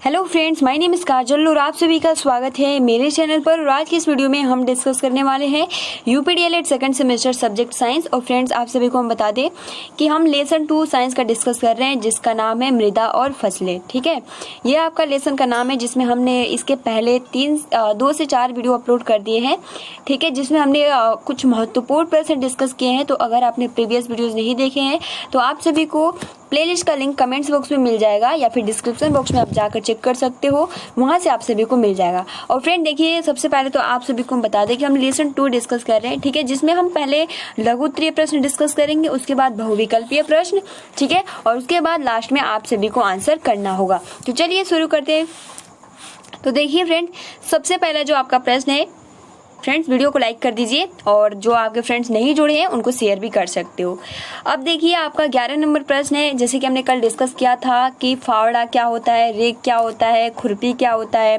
Hello friends, my name is Kajal और आप सभी का स्वागत है मेरे चैनल पर। और आज की इस वीडियो में हम डिस्कस करने वाले हैं यूपीडीएलएड सेकंड सेमेस्टर सब्जेक्ट साइंस। और फ्रेंड्स, आप सभी को हम बता दें कि हम लेसन 2 साइंस का डिस्कस कर रहे हैं, जिसका नाम है मृदा और फसलें। ठीक है, ये आपका लेसन का नाम है, जिसमें हमने इसके पहले 2 से 4 वीडियो अपलोड कर दिए हैं। ठीक है, जिसमें हमने कुछ महत्वपूर्ण प्रश्न डिस्कस किए हैं। तो अगर आपने प्रीवियस वीडियोज नहीं देखे हैं तो आप सभी को प्लेलिस्ट का लिंक कमेंट्स बॉक्स में मिल जाएगा या फिर डिस्क्रिप्शन बॉक्स में आप जाकर चेक कर सकते हो, वहां से आप सभी को मिल जाएगा। और फ्रेंड देखिए, सबसे पहले तो आप सभी को हम बता दें कि हम लेसन 2 डिस्कस कर रहे हैं। ठीक है, जिसमें हम पहले लघु उत्तरीय प्रश्न डिस्कस करेंगे, उसके बाद बहुविकल्पीय प्रश्न। ठीक है, और उसके बाद लास्ट में आप सभी को आंसर करना होगा। तो चलिए शुरू करते हैं। तो देखिए फ्रेंड, सबसे पहला जो आपका प्रश्न है, फ्रेंड्स वीडियो को लाइक कर दीजिए और जो आपके फ्रेंड्स नहीं जुड़े हैं उनको शेयर भी कर सकते हो। अब देखिए, आपका 11 नंबर प्रश्न है। जैसे कि हमने कल डिस्कस किया था कि फावड़ा क्या होता है, रेक क्या होता है, खुरपी क्या होता है।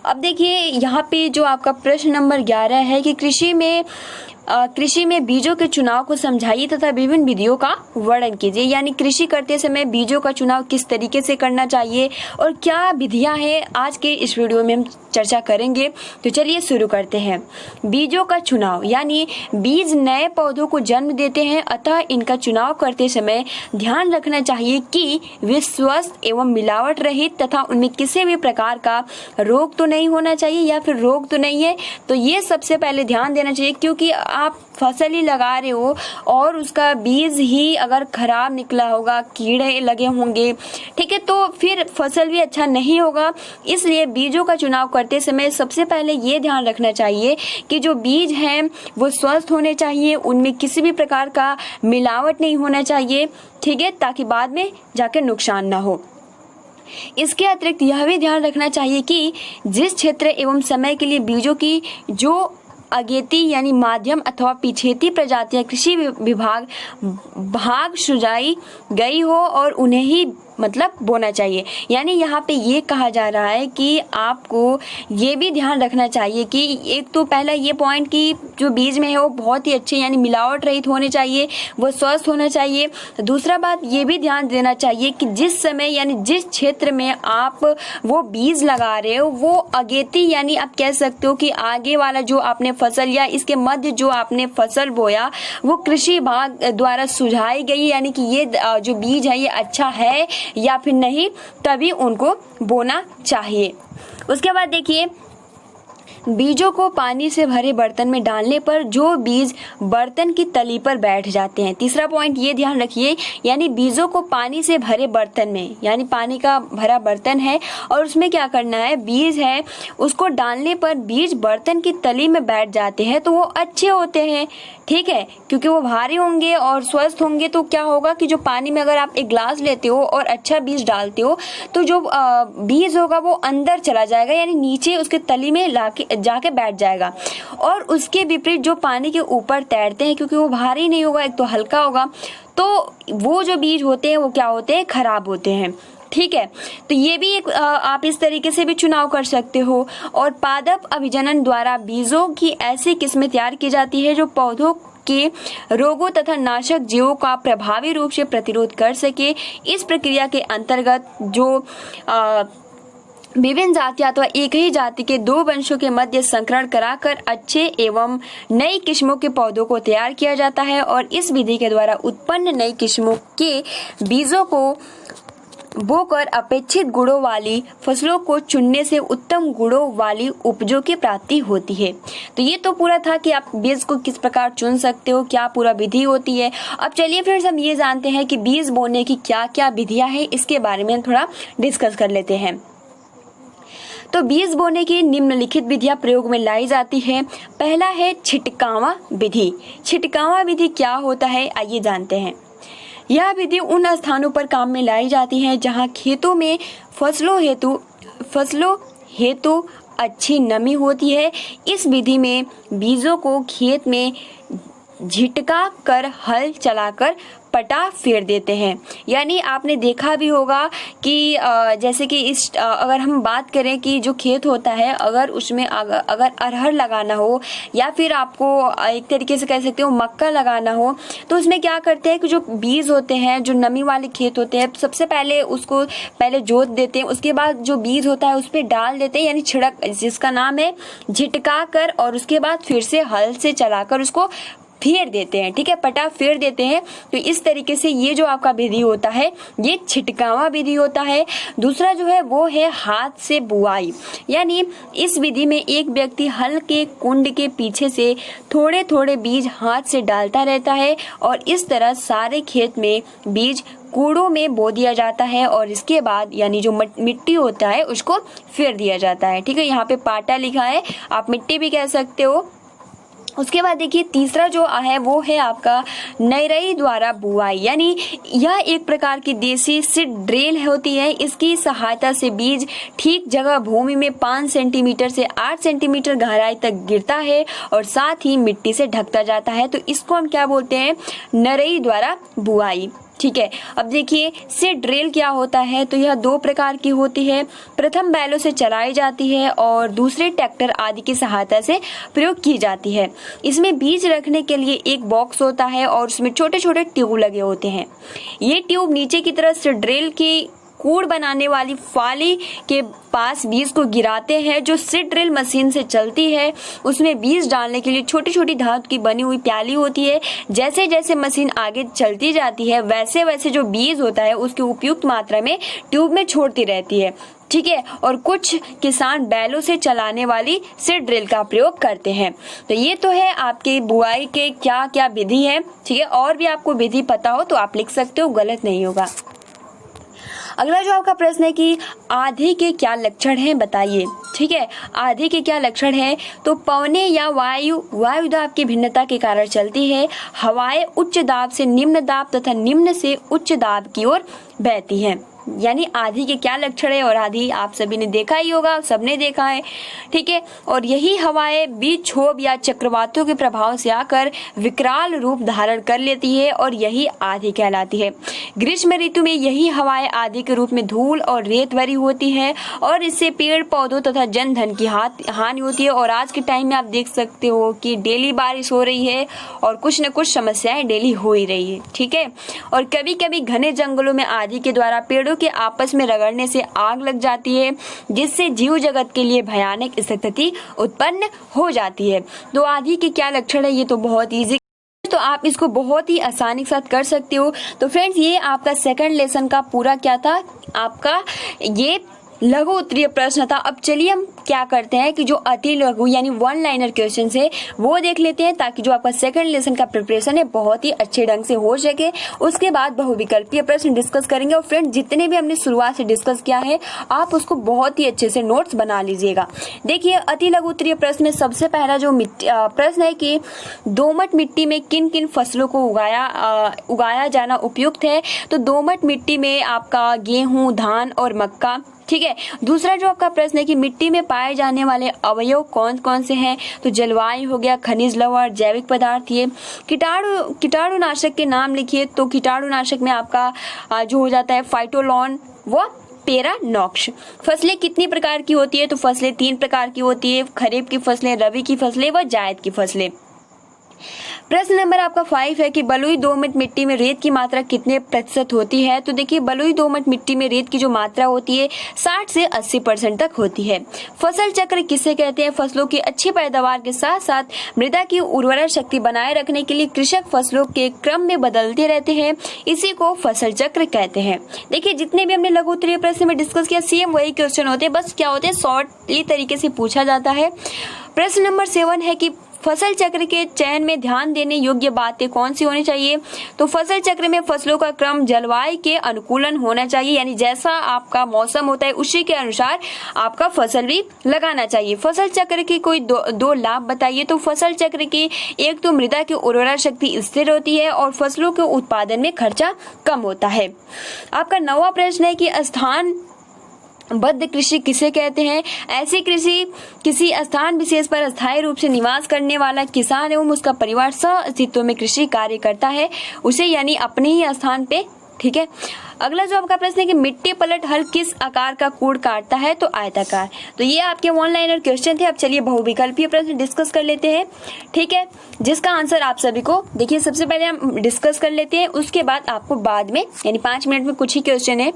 अब देखिए यहाँ पे जो आपका प्रश्न नंबर 11 है कि कृषि में बीजों के चुनाव को समझाइए तथा विभिन्न विधियों का वर्णन कीजिए। यानी कृषि करते समय बीजों का चुनाव किस तरीके से करना चाहिए और क्या विधियां हैं, आज के इस वीडियो में हम चर्चा करेंगे। तो चलिए शुरू करते हैं। बीजों का चुनाव, यानी बीज नए पौधों को जन्म देते हैं, अतः इनका चुनाव करते समय ध्यान रखना चाहिए कि वे स्वस्थ एवं मिलावट रहित तथा उनमें किसी भी प्रकार का रोग तो नहीं होना चाहिए या फिर रोग तो नहीं है। तो ये सबसे पहले ध्यान देना चाहिए, क्योंकि आप फसल ही लगा रहे हो और उसका बीज ही अगर खराब निकला होगा, कीड़े लगे होंगे, ठीक है, तो फिर फसल भी अच्छा नहीं होगा। इसलिए बीजों का चुनाव करते समय सबसे पहले ये ध्यान रखना चाहिए कि जो बीज हैं वो स्वस्थ होने चाहिए, उनमें किसी भी प्रकार का मिलावट नहीं होना चाहिए। ठीक है, ताकि बाद में जाकर नुकसान ना हो। इसके अतिरिक्त यह भी ध्यान रखना चाहिए कि जिस क्षेत्र एवं समय के लिए बीजों की जो अगेती यानी माध्यम अथवा पिछेती प्रजातियां कृषि विभाग भाग सुझाई गई हो और उन्हें ही मतलब बोना चाहिए। यानी यहाँ पे ये कहा जा रहा है कि आपको ये भी ध्यान रखना चाहिए कि एक तो पहला ये पॉइंट कि जो बीज में है वो बहुत ही अच्छे यानी मिलावट रहित होने चाहिए, वो स्वस्थ होना चाहिए। दूसरा बात ये भी ध्यान देना चाहिए कि जिस समय यानी जिस क्षेत्र में आप वो बीज लगा रहे हो वो अगेती यानी आप कह सकते हो कि आगे वाला जो आपने फसल या इसके मध्य जो आपने फसल बोया वो कृषि विभाग द्वारा सुझाई गई, यानी कि ये जो बीज है ये अच्छा है या फिर नहीं, तभी उनको बोना चाहिए। उसके बाद देखिए, बीजों को पानी से भरे बर्तन में डालने पर जो बीज बर्तन की तली पर बैठ जाते हैं। तीसरा पॉइंट ये ध्यान रखिए, यानी बीजों को पानी से भरे बर्तन में, यानी पानी का भरा बर्तन है और उसमें क्या करना है, बीज है, उसको डालने पर बीज बर्तन की तली में बैठ जाते हैं तो वो अच्छे होते हैं। ठीक है, क्योंकि वो भारी होंगे और स्वस्थ होंगे तो क्या होगा कि जो पानी में अगर आप एक ग्लास लेते हो और अच्छा बीज डालते हो तो जो बीज होगा वो अंदर चला जाएगा, यानी नीचे उसके तली में जाके बैठ जाएगा। और उसके विपरीत जो पानी के ऊपर तैरते हैं, क्योंकि वो भारी नहीं होगा, एक तो हल्का होगा, तो वो जो बीज होते हैं वो क्या होते हैं, खराब होते हैं। ठीक है, तो ये भी एक आप इस तरीके से भी चुनाव कर सकते हो। और पादप अभिजनन द्वारा बीजों की ऐसी किस्में तैयार की जाती है जो पौधों के रोगों तथा नाशक जीवों का प्रभावी रूप से प्रतिरोध कर सके। इस प्रक्रिया के अंतर्गत जो विभिन्न जाति अथवा एक ही जाति के 2 वंशों के मध्य संकरण कराकर अच्छे एवं नई किस्मों के पौधों को तैयार किया जाता है। और इस विधि के द्वारा उत्पन्न नई किस्मों के बीजों को बोकर अपेक्षित गुणों वाली फसलों को चुनने से उत्तम गुणों वाली उपजों की प्राप्ति होती है। तो ये तो पूरा था कि आप बीज को किस प्रकार चुन सकते हो, क्या पूरा विधि होती है। अब चलिए फ्रेंड्स, हम ये जानते हैं कि बीज बोने की क्या क्या विधियां हैं, इसके बारे में थोड़ा डिस्कस कर लेते हैं। तो बीज बोने की निम्नलिखित विधियां प्रयोग में लाई जाती है। पहला है छिटकावा विधि। छिटकावा विधि क्या होता है, आइए जानते हैं। यह विधि उन स्थानों पर काम में लाई जाती है जहां खेतों में फसलों हेतु अच्छी नमी होती है। इस विधि में बीजों को खेत में झिटका कर हल चलाकर पटा फेर देते हैं। यानी आपने देखा भी होगा कि जैसे कि अगर हम बात करें कि जो खेत होता है, अगर उसमें अगर अरहर लगाना हो या फिर आपको एक तरीके से कह सकते हो मक्का लगाना हो, तो उसमें क्या करते हैं कि जो बीज होते हैं, जो नमी वाले खेत होते हैं, सबसे पहले उसको जोत देते हैं, उसके बाद जो बीज होता है उस पर डाल देते हैं, यानी छिड़क, जिसका नाम है झिटका कर, और उसके बाद फिर से हल से चलाकर उसको फेर देते हैं। ठीक है, पटा फेर देते हैं। तो इस तरीके से ये जो आपका विधि होता है ये छिटकावा विधि होता है। दूसरा जो है वो है हाथ से बुआई, यानी इस विधि में एक व्यक्ति हल के कुंड के पीछे से थोड़े थोड़े बीज हाथ से डालता रहता है और इस तरह सारे खेत में बीज कूड़ों में बो दिया जाता है और इसके बाद यानी जो मिट्टी होता है उसको फेर दिया जाता है। ठीक है, यहाँ पे पाटा लिखा है, आप मिट्टी भी कह सकते हो। उसके बाद देखिए तीसरा जो है वो है आपका नैरई द्वारा बुआई, यानी यह एक प्रकार की देसी सीड ड्रिल होती है। इसकी सहायता से बीज ठीक जगह भूमि में 5 सेंटीमीटर से 8 सेंटीमीटर गहराई तक गिरता है और साथ ही मिट्टी से ढकता जाता है। तो इसको हम क्या बोलते हैं? नैरई द्वारा बुआई। ठीक है, अब देखिए सीड ड्रिल क्या होता है, तो यह 2 प्रकार की होती है। प्रथम बैलों से चलाई जाती है और दूसरे ट्रैक्टर आदि की सहायता से प्रयोग की जाती है। इसमें बीज रखने के लिए एक बॉक्स होता है और उसमें छोटे छोटे ट्यूब लगे होते हैं। ये ट्यूब नीचे की तरफ सीड ड्रिल की कूड़ बनाने वाली फाली के पास बीज को गिराते हैं, जो सीड ड्रिल मशीन से चलती है। उसमें बीज डालने के लिए छोटी छोटी धातु की बनी हुई प्याली होती है। जैसे जैसे मशीन आगे चलती जाती है वैसे वैसे जो बीज होता है उसकी उपयुक्त मात्रा में ट्यूब में छोड़ती रहती है। ठीक है, और कुछ किसान बैलों से चलाने वाली सीड ड्रिल का प्रयोग करते हैं। तो ये तो है आपके बुआई के क्या क्या विधि है। ठीक है, और भी आपको विधि पता हो तो आप लिख सकते हो, गलत नहीं होगा। अगला जो आपका प्रश्न है कि आंधी के क्या लक्षण हैं बताइए। ठीक है, आंधी के क्या लक्षण है? तो पवने या वायु दाब की भिन्नता के कारण चलती है। हवाएं उच्च दाब से निम्न दाब तथा निम्न से उच्च दाब की ओर बहती हैं। यानी आंधी के क्या लक्षण है, और आंधी आप सभी ने देखा ही होगा, सबने देखा है। ठीक है, और यही हवाएं बीज क्षोभ या चक्रवातों के प्रभाव से आकर विकराल रूप धारण कर लेती है और यही आंधी कहलाती है। ग्रीष्म ऋतु में यही हवाएं आंधी के रूप में धूल और रेत भरी होती है और इससे पेड़ पौधों तथा जन धन की हानि होती है। और आज के टाइम में आप देख सकते हो कि डेली बारिश हो रही है और कुछ न कुछ समस्याएं डेली हो ही रही है। ठीक है, और कभी कभी घने जंगलों में आंधी के द्वारा पेड़ों के आपस में रगड़ने से आग लग जाती है, जिससे जीव जगत के लिए भयानक स्थिति उत्पन्न हो जाती है। तो आंधी के क्या लक्षण है, ये तो बहुत इजी, तो आप इसको बहुत ही आसानी के साथ कर सकते हो। तो फ्रेंड्स, ये आपका सेकंड लेसन का पूरा क्या था, आपका ये लघु उत्तरीय प्रश्न था। अब चलिए हम क्या करते हैं कि जो अति लघु यानी 1 लाइनर क्वेश्चन है वो देख लेते हैं, ताकि जो आपका सेकंड लेसन का प्रिपरेशन है बहुत ही अच्छे ढंग से हो सके। उसके बाद बहुविकल्पीय प्रश्न डिस्कस करेंगे। और फ्रेंड, जितने भी हमने शुरुआत से डिस्कस किया है आप उसको बहुत ही अच्छे से नोट्स बना लीजिएगा। देखिए, अति लघु उत्तरीय प्रश्न में सबसे पहला जो प्रश्न है कि दोमट मिट्टी में किन किन फसलों को उगाया जाना उपयुक्त है। तो दोमट मिट्टी में आपका गेहूं, धान और मक्का। ठीक है, दूसरा जो आपका प्रश्न है कि मिट्टी में पाए जाने वाले अवयव कौन कौन से हैं। तो जलवायु हो गया, खनिज लवण, जैविक पदार्थ। ये कीटाणुनाशक के नाम लिखिए। तो कीटाणुनाशक में आपका जो हो जाता है फाइटोलॉन व पेरानॉक्स। फसलें कितनी प्रकार की होती है। तो फसलें 3 प्रकार की होती है, खरीफ की फसलें, रबी की फसलें व जायद की फसलें। प्रश्न नंबर आपका 5 है कि बलुई दोमट मिट्टी में रेत की मात्रा कितने प्रतिशत होती है। तो देखिए, बलुई दोमट मिट्टी में रेत की जो मात्रा होती है 60 से 80% तक होती है। फसल चक्र किसे कहते हैं। फसलों की अच्छी पैदावार के साथ साथ मृदा की उर्वरा शक्ति बनाए रखने के लिए कृषक फसलों के क्रम में बदलते रहते हैं, इसी को फसल चक्र कहते हैं। देखिए, जितने भी हमने लघु उत्तरीय प्रश्न में डिस्कस किया सेम वही क्वेश्चन होते हैं, बस क्या होते हैं शॉर्टली तरीके से पूछा जाता है। प्रश्न नंबर 7 है कि फसल चक्र के चयन में ध्यान देने योग्य बातें कौन सी होनी चाहिए। तो फसल चक्र में फसलों का क्रम जलवायु के अनुकूलन होना चाहिए, यानी जैसा आपका मौसम होता है उसी के अनुसार आपका फसल भी लगाना चाहिए। फसल चक्र की कोई दो लाभ बताइए। तो फसल चक्र की एक तो मृदा की उर्वरा शक्ति स्थिर होती है और फसलों के उत्पादन में खर्चा कम होता है। आपका 9वां प्रश्न है कि बद्ध कृषि किसे कहते हैं? ऐसी कृषि किसी स्थान विशेष पर अस्थायी रूप से निवास करने वाला किसान एवं उसका परिवार सह अस्तित्व में कृषि कार्य करता है उसे, यानी अपने ही स्थान पे। ठीक है, अगला जो आपका प्रश्न है कि मिट्टी पलट हल किस आकार का कूड़ काटता है? तो आयताकार। तो ये आपके ऑनलाइनर क्वेश्चन थे। अब चलिए बहुविकल्पीय प्रश्न डिस्कस कर लेते हैं। ठीक है, जिसका आंसर आप सभी को देखिए, सबसे पहले हम डिस्कस कर लेते हैं, उसके बाद आपको बाद में यानी 5 मिनट में कुछ ही क्वेश्चन है।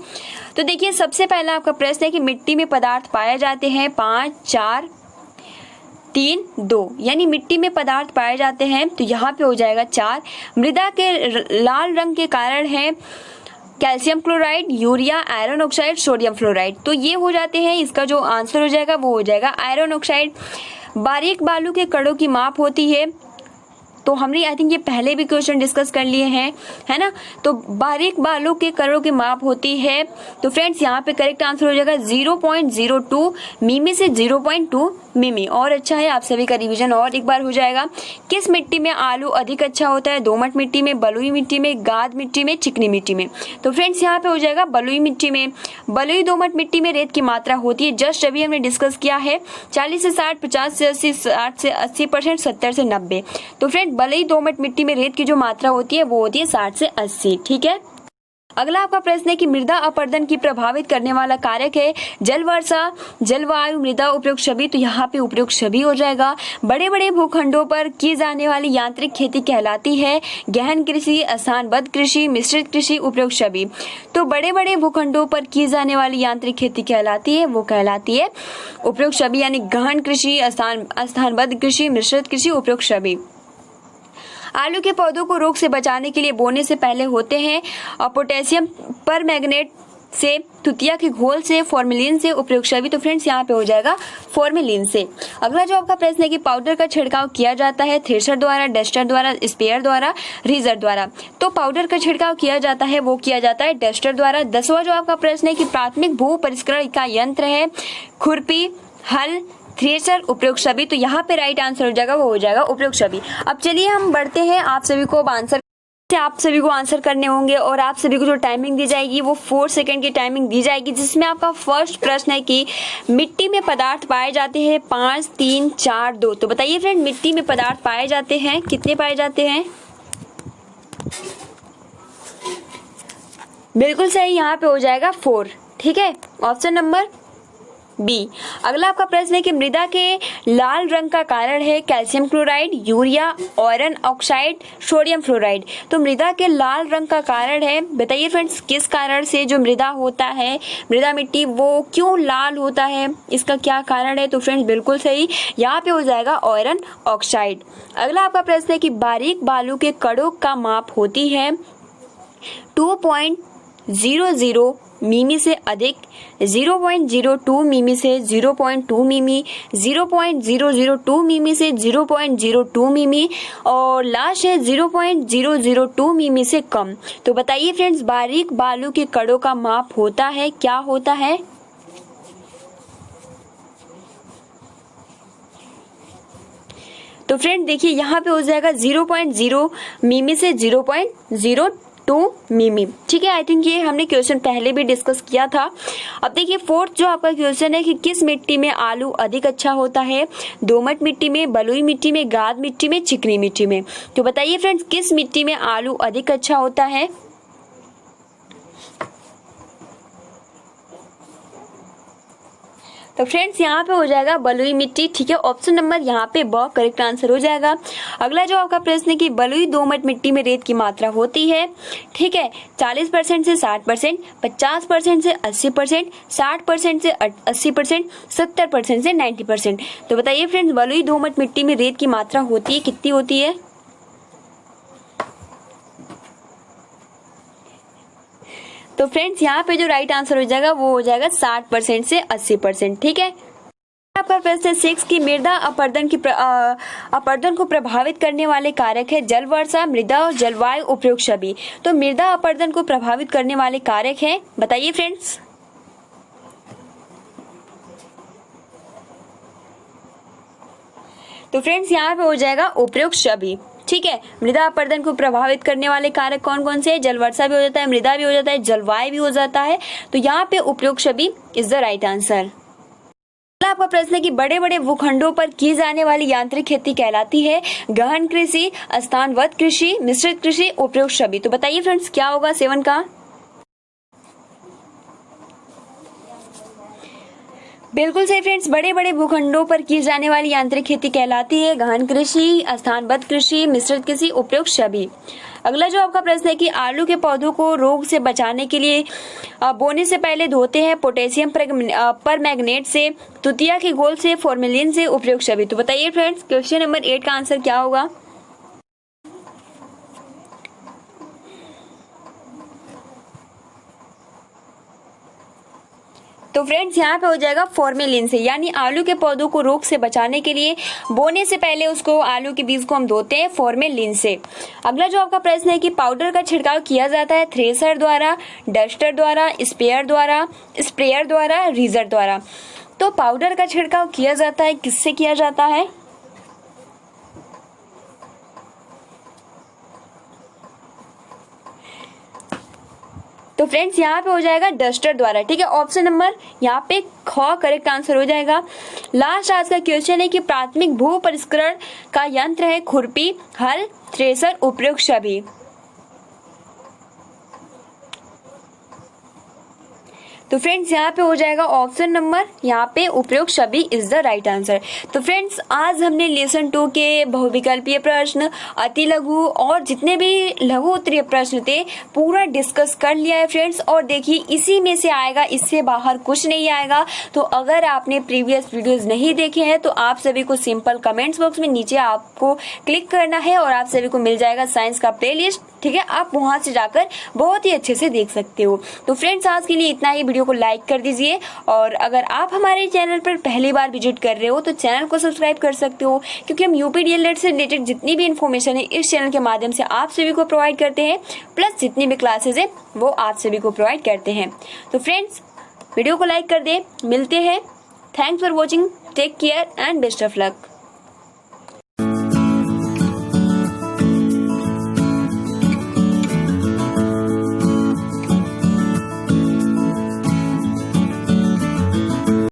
तो देखिए, सबसे पहला आपका प्रश्न है कि मिट्टी में पदार्थ पाए जाते हैं 5, 4, 3, 2, यानी मिट्टी में पदार्थ पाए जाते हैं, तो यहाँ पे हो जाएगा 4। मृदा के लाल रंग के कारण है calcium chloride, urea, iron oxide, sodium fluoride. तो ये हो जाते हैं, इसका जो आंसर हो जाएगा वो हो जाएगा आयरन ऑक्साइड। बारीक बालू के कणों की माप होती है, तो हमने आई थिंक ये पहले भी क्वेश्चन डिस्कस कर लिए हैं, है ना। तो बारीक बालू के कणों की माप होती है, तो फ्रेंड्स यहाँ पे करेक्ट आंसर हो जाएगा 0.02 मिमी से 0.2 मिमी। और अच्छा है, आप सभी का रिवीजन और एक बार हो जाएगा। किस मिट्टी में आलू अधिक अच्छा होता है? दोमट मिट्टी में, बलुई मिट्टी में, गाद मिट्टी में, चिकनी मिट्टी में। तो फ्रेंड्स यहाँ पे हो जाएगा बलुई मिट्टी में। बलुई दोमट मिट्टी में रेत की मात्रा होती है, जस्ट अभी हमने डिस्कस किया है, 40 से 60, 50 से 80, 60 से 80%, 70 से 90। तो फ्रेंड बलुई दोमट मिट्टी में रेत की जो मात्रा होती है वो होती है 60 से 80। ठीक है, अगला आपका प्रश्न है कि मृदा अपरदन की प्रभावित करने वाला कारक है जल वर्षा, जलवायु, मृदा उपयुक्त छवि। तो यहाँ पे उपयुक्त छवि हो जाएगा। बड़े बड़े भूखंडों पर की जाने वाली यांत्रिक खेती कहलाती है गहन कृषि, स्थानबद्ध कृषि, मिश्रित कृषि, उपयुक्त छवि। तो बड़े बड़े भूखंडों पर की जाने वाली यांत्रिक खेती कहलाती है, वो कहलाती है उपयुक्त छवि, यानी गहन कृषि, स्थानबद्ध कृषि, मिश्रित कृषि, उपयुक्त छवि। आलू के पौधों को रोग से बचाने के लिए बोने से पहले होते हैं और पोटेशियम परमैंगनेट से, तुतिया के घोल से, फॉर्मेलिन से, उपयुक्त छवि। तो फ्रेंड्स यहाँ पे हो जाएगा फॉर्मेलिन से। अगला जो आपका प्रश्न है कि पाउडर का छिड़काव किया जाता है थ्रेशर द्वारा, डस्टर द्वारा, स्प्रेयर द्वारा, रीजर द्वारा। तो पाउडर का छिड़काव किया जाता है, वो किया जाता है डस्टर द्वारा। 10वां जो आपका प्रश्न है कि प्राथमिक भू परिष्करण का यंत्र है खुरपी, हल, थ्रेशर, उपयुक्त छवि। तो यहाँ पे राइट आंसर हो जाएगा, वो हो जाएगा उपयुक्त छवि। अब चलिए हम बढ़ते हैं, आप सभी को आंसर करने होंगे और आप सभी को जो टाइमिंग दी जाएगी वो 4 सेकंड की टाइमिंग दी जाएगी, जिसमें आपका फर्स्ट प्रश्न है कि मिट्टी में पदार्थ पाए जाते हैं 5, 3, 4, 2। तो बताइए फ्रेंड, मिट्टी में पदार्थ पाए जाते हैं, कितने पाए जाते हैं? बिल्कुल सही, यहाँ पे हो जाएगा 4। ठीक है, ऑप्शन नंबर बी। अगला आपका प्रश्न है कि मृदा के लाल रंग का कारण है calcium chloride, urea, iron oxide, sodium fluoride. तो मृदा के लाल रंग का कारण है, बताइए फ्रेंड्स, किस कारण से जो मृदा होता है, मृदा मिट्टी, वो क्यों लाल होता है, इसका क्या कारण है? तो फ्रेंड्स बिल्कुल सही, यहाँ पे हो जाएगा आयरन ऑक्साइड। अगला आपका प्रश्न है कि बारीक बालू के कणों का माप होती है 2.00 मिमी से अधिक, 0.02 मिमी से 0.2 मिमी, 0.002 मिमी से 0.02 मिमी, और लास्ट है 0.002 मिमी से कम। तो बताइए फ्रेंड्स, बारीक बालू के कणों का माप होता है, क्या होता है? तो फ्रेंड देखिए, यहाँ पे हो जाएगा 0.0 मिमी से 0.02 मिमी। ठीक है, आई थिंक ये हमने क्वेश्चन पहले भी डिस्कस किया था। अब देखिए, फोर्थ जो आपका क्वेश्चन है कि किस मिट्टी में आलू अधिक अच्छा होता है? दोमट मिट्टी में, बलुई मिट्टी में, गाद मिट्टी में, चिकनी मिट्टी में। तो बताइए फ्रेंड्स, किस मिट्टी में आलू अधिक अच्छा होता है? तो फ्रेंड्स यहाँ पे हो जाएगा बलुई मिट्टी। ठीक है, ऑप्शन नंबर यहाँ पे ब करेक्ट आंसर हो जाएगा। अगला जो आपका प्रश्न है कि बलुई दोमट मिट्टी में रेत की मात्रा होती है, ठीक है, 40% से 60%, 50% से 80%, 60% से 80%, 70% से 90%। तो बताइए फ्रेंड्स, बलुई दोमट मिट्टी में रेत की मात्रा होती है, कितनी होती है? तो फ्रेंड्स यहाँ पे जो राइट आंसर हो जाएगा वो हो जाएगा 60% से 80%। ठीक है, आपका प्रश्न है 6 की मृदा अपरदन को प्रभावित करने वाले कारक है जल वर्षा, मृदा, जलवायु, उपयुक्त छवि। तो मृदा अपरदन को प्रभावित करने वाले कारक है, बताइए फ्रेंड्स। तो फ्रेंड्स यहाँ पे हो जाएगा उपयुक्त छवि। ठीक ठीक है। मृदा अपरदन को प्रभावित करने वाले कारक कौन कौन से हैं? जल वर्षा भी हो जाता है, मृदा भी हो जाता है, जलवायु भी हो जाता है। तो यहाँ पे उपयुक्त छवि इज द राइट आंसर। आपका प्रश्न है कि बड़े बड़े भूखंडों पर की जाने वाली यांत्रिक खेती कहलाती है गहन कृषि, स्थानबद्ध कृषि, मिश्रित कृषि, उपयुक्त छवि। तो बताइए फ्रेंड्स क्या होगा 7 का? बिल्कुल सही फ्रेंड्स, बड़े बड़े भूखंडों पर की जाने वाली यांत्रिक खेती कहलाती है गहन कृषि, स्थानबद्ध कृषि, मिश्रित कृषि, उपयुक्त छवि। अगला जो आपका प्रश्न है कि आलू के पौधों को रोग से बचाने के लिए बोने से पहले धोते हैं पोटेशियम परमैंगनेट से, तुतिया के घोल से, फॉर्मेलिन से, उपयुक्त छवि। तो बताइए फ्रेंड्स क्वेश्चन नंबर 8 का आंसर क्या होगा? तो फ्रेंड्स यहाँ पे हो जाएगा फॉर्मेलिन से, यानी आलू के पौधों को रोग से बचाने के लिए बोने से पहले उसको आलू के बीज को हम धोते हैं फॉर्मेलिन से। अगला जो आपका प्रश्न है कि पाउडर का छिड़काव किया जाता है थ्रेसर द्वारा, डस्टर द्वारा, स्प्रेयर द्वारा, रीजर द्वारा। तो पाउडर का छिड़काव किया जाता है किससे किया जाता है? तो फ्रेंड्स यहाँ पे हो जाएगा डस्टर द्वारा, ठीक है। ऑप्शन नंबर यहाँ पे ख करेक्ट आंसर हो जाएगा। लास्ट आज का क्वेश्चन है कि प्राथमिक भू परिष्करण का यंत्र है खुरपी, हल, थ्रेसर, उपयुक्त छवि। तो फ्रेंड्स यहाँ पे हो जाएगा ऑप्शन नंबर यहाँ पे उपयुक्त छवि इज द राइट आंसर। तो फ्रेंड्स आज हमने लेसन 2 के बहुविकल्पीय प्रश्न, अति लघु और जितने भी लघु उत्तरीय प्रश्न थे पूरा डिस्कस कर लिया है फ्रेंड्स। और देखिए इसी में से आएगा, इससे बाहर कुछ नहीं आएगा। तो अगर आपने प्रीवियस वीडियोस नहीं देखे हैं तो आप सभी को सिंपल कमेंट्स बॉक्स में नीचे आपको क्लिक करना है और आप सभी को मिल जाएगा साइंस का प्लेलिस्ट, ठीक है। आप वहां से जाकर बहुत ही अच्छे से देख सकते हो। तो फ्रेंड्स आज के लिए इतना ही, वीडियो को लाइक कर दीजिए और अगर आप हमारे चैनल पर पहली बार विजिट कर रहे हो तो चैनल को सब्सक्राइब कर सकते हो, क्योंकि हम यूपीडीएलएड से रिलेटेड जितनी भी इन्फॉर्मेशन है इस चैनल के माध्यम से आप सभी को प्रोवाइड करते हैं, प्लस जितनी भी क्लासेज है वो आप सभी को प्रोवाइड करते हैं। तो फ्रेंड्स वीडियो को लाइक कर दे, मिलते हैं। Thanks for watching, take care and best of luck.